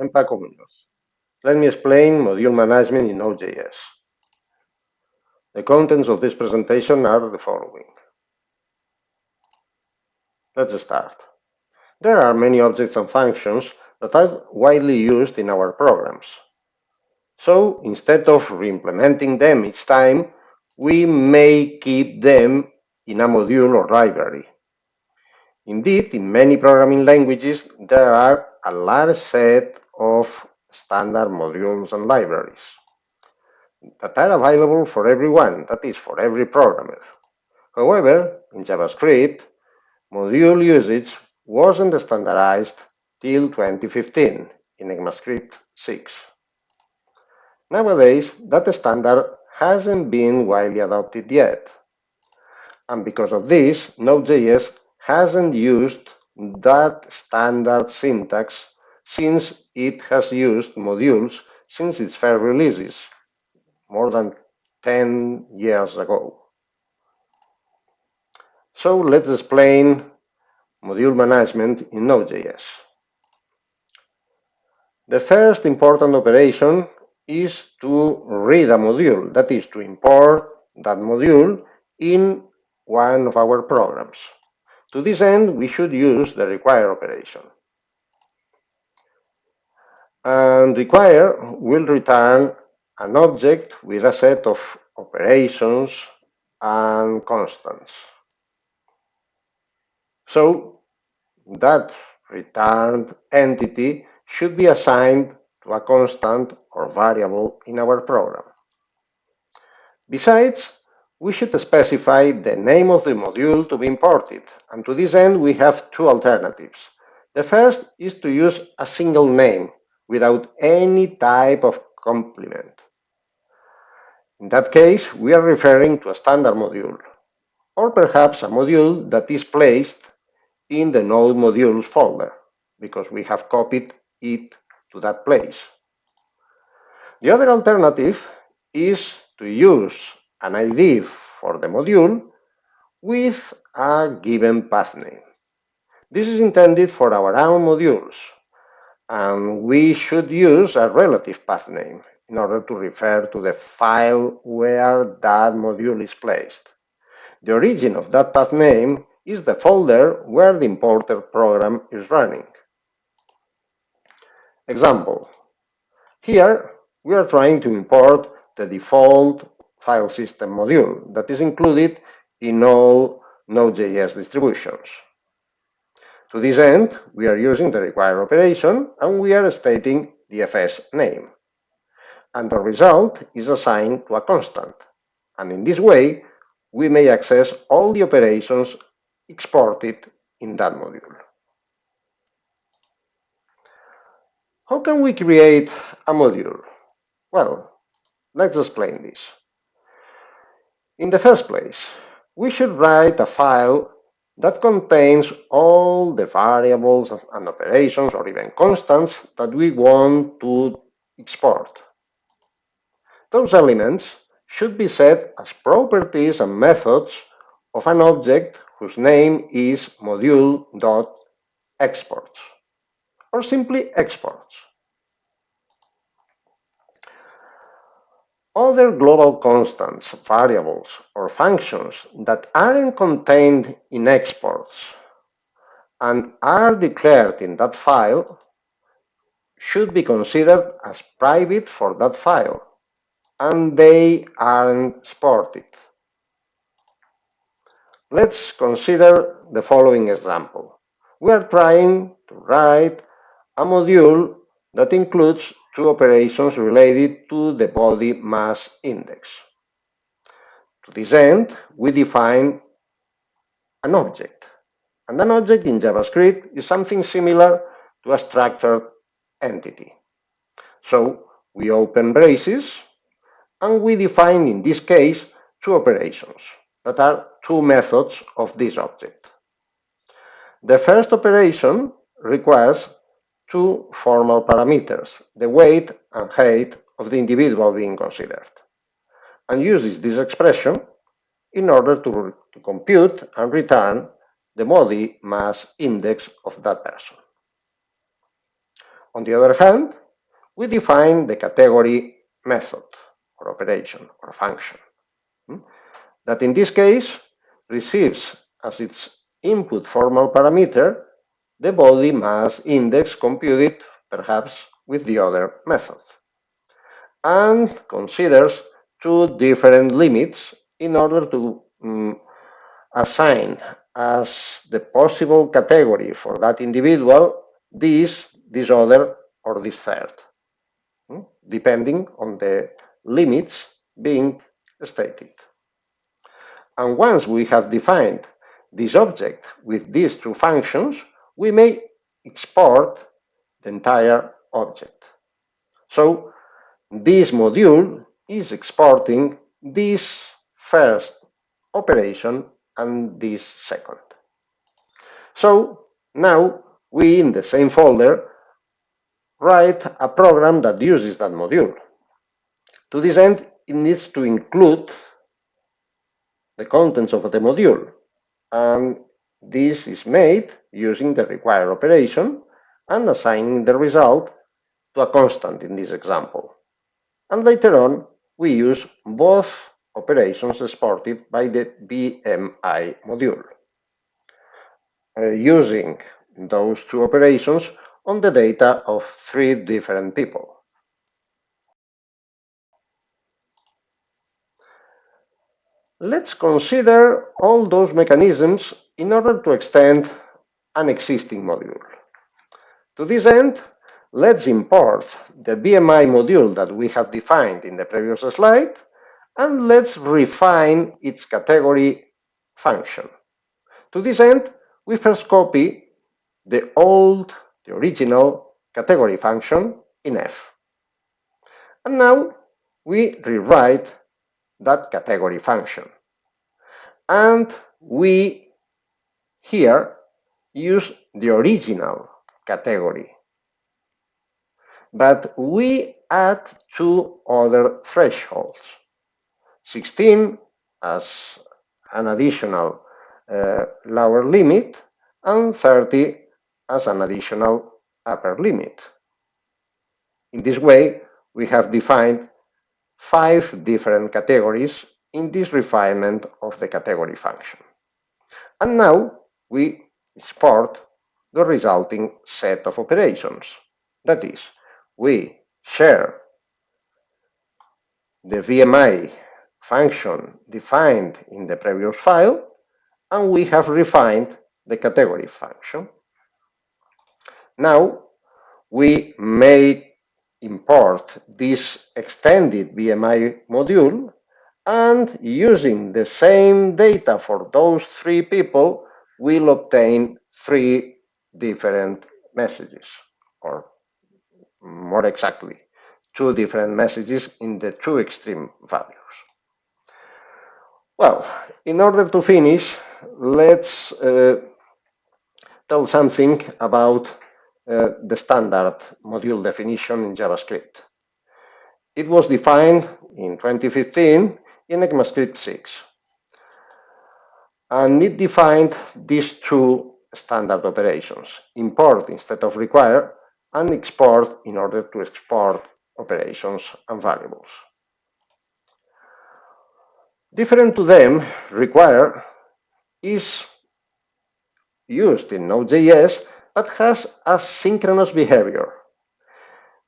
I'm Paco Muñoz. Let me explain module management in Node.js. The contents of this presentation are the following. Let's start. There are many objects and functions that are widely used in our programs. So instead of re-implementing them each time, we may keep them in a module or library. Indeed, in many programming languages, there are a large set of standard modules and libraries that are available for everyone, that is, for every programmer. However, in JavaScript, module usage wasn't standardized till 2015 in ECMAScript 6. Nowadays, that standard hasn't been widely adopted yet. And because of this, Node.js hasn't used that standard syntax since it has used modules since its first releases, more than 10 years ago. So let's explain module management in Node.js. The first important operation is to read a module, that is, to import that module in one of our programs. To this end, we should use the require operation. And require will return an object with a set of operations and constants. So that returned entity should be assigned to a constant or variable in our program. Besides, we should specify the name of the module to be imported, and to this end we have two alternatives. The first is to use a single name without any type of complement. In that case, we are referring to a standard module, or perhaps a module that is placed in the Node modules folder, because we have copied it to that place. The other alternative is to use an ID for the module with a given path name. This is intended for our own modules, and we should use a relative path name in order to refer to the file where that module is placed. The origin of that path name is the folder where the imported program is running. Example. Here, we are trying to import the default file system module that is included in all Node.js distributions. To this end, we are using the require operation and we are stating the FS name. And the result is assigned to a constant. And in this way, we may access all the operations exported in that module. How can we create a module? Well, let's explain this. In the first place, we should write a file that contains all the variables and operations or even constants that we want to export. Those elements should be set as properties and methods of an object whose name is module.exports, or simply exports. Other global constants, variables, or functions that aren't contained in exports and are declared in that file should be considered as private for that file, and they aren't exported. Let's consider the following example. We are trying to write a module that includes two operations related to the body mass index. To this end, we define an object. And an object in JavaScript is something similar to a structured entity. So we open braces and we define, in this case, two operations that are two methods of this object. The first operation requires two formal parameters, the weight and height of the individual being considered, and uses this expression in order to compute and return the body mass index of that person. On the other hand, we define the category method or operation or function that in this case receives as its input formal parameter the body mass index computed perhaps with the other method, and considers two different limits in order to assign as the possible category for that individual this other, or this third, depending on the limits being stated. And once we have defined this object with these two functions, we may export the entire object. So this module is exporting this first operation and this second. So now we, in the same folder, write a program that uses that module. To this end, it needs to include the contents of the module, and this is made using the required operation and assigning the result to a constant in this example. And later on, we use both operations exported by the BMI module, using those two operations on the data of 3 different people. Let's consider all those mechanisms in order to extend an existing module. To this end, let's import the BMI module that we have defined in the previous slide, and let's refine its category function. To this end, we first copy the original category function in F. And now we rewrite that category function. And we here use the original category. But we add 2 other thresholds. 16 as an additional lower limit, and 30 as an additional upper limit. In this way, we have defined 5 different categories in this refinement of the category function. And now we export the resulting set of operations. That is, we share the VMI function defined in the previous file, and we have refined the category function. Now we may import this extended BMI module, and using the same data for those 3 people, we'll obtain 3 different messages, or more exactly, 2 different messages in the 2 extreme values. Well, in order to finish, let's tell something about the standard module definition in JavaScript. It was defined in 2015 in ECMAScript 6. And it defined these 2 standard operations: import instead of require, and export in order to export operations and variables. Different to them, require is used in Node.js, but has asynchronous behavior.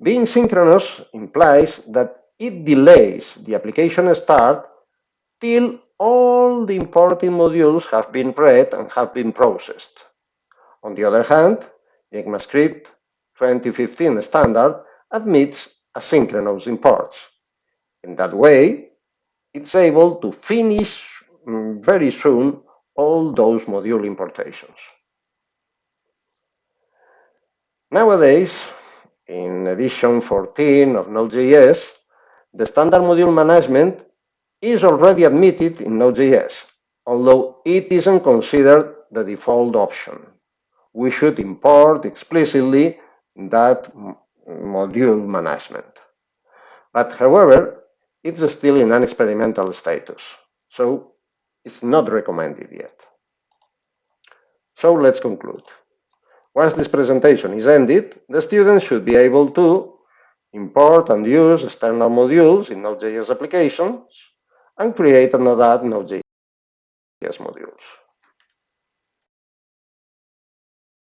Being synchronous implies that it delays the application start till all the importing modules have been read and have been processed. On the other hand, the ECMAScript 2015 standard admits asynchronous imports. In that way, it's able to finish very soon all those module importations. Nowadays, in edition 14 of Node.js, the standard module management is already admitted in Node.js, although it isn't considered the default option. We should import explicitly that module management. But however, it's still in an experimental status, so it's not recommended yet. So let's conclude. Once this presentation is ended, the student should be able to import and use external modules in Node.js applications and create and adapt Node.js modules.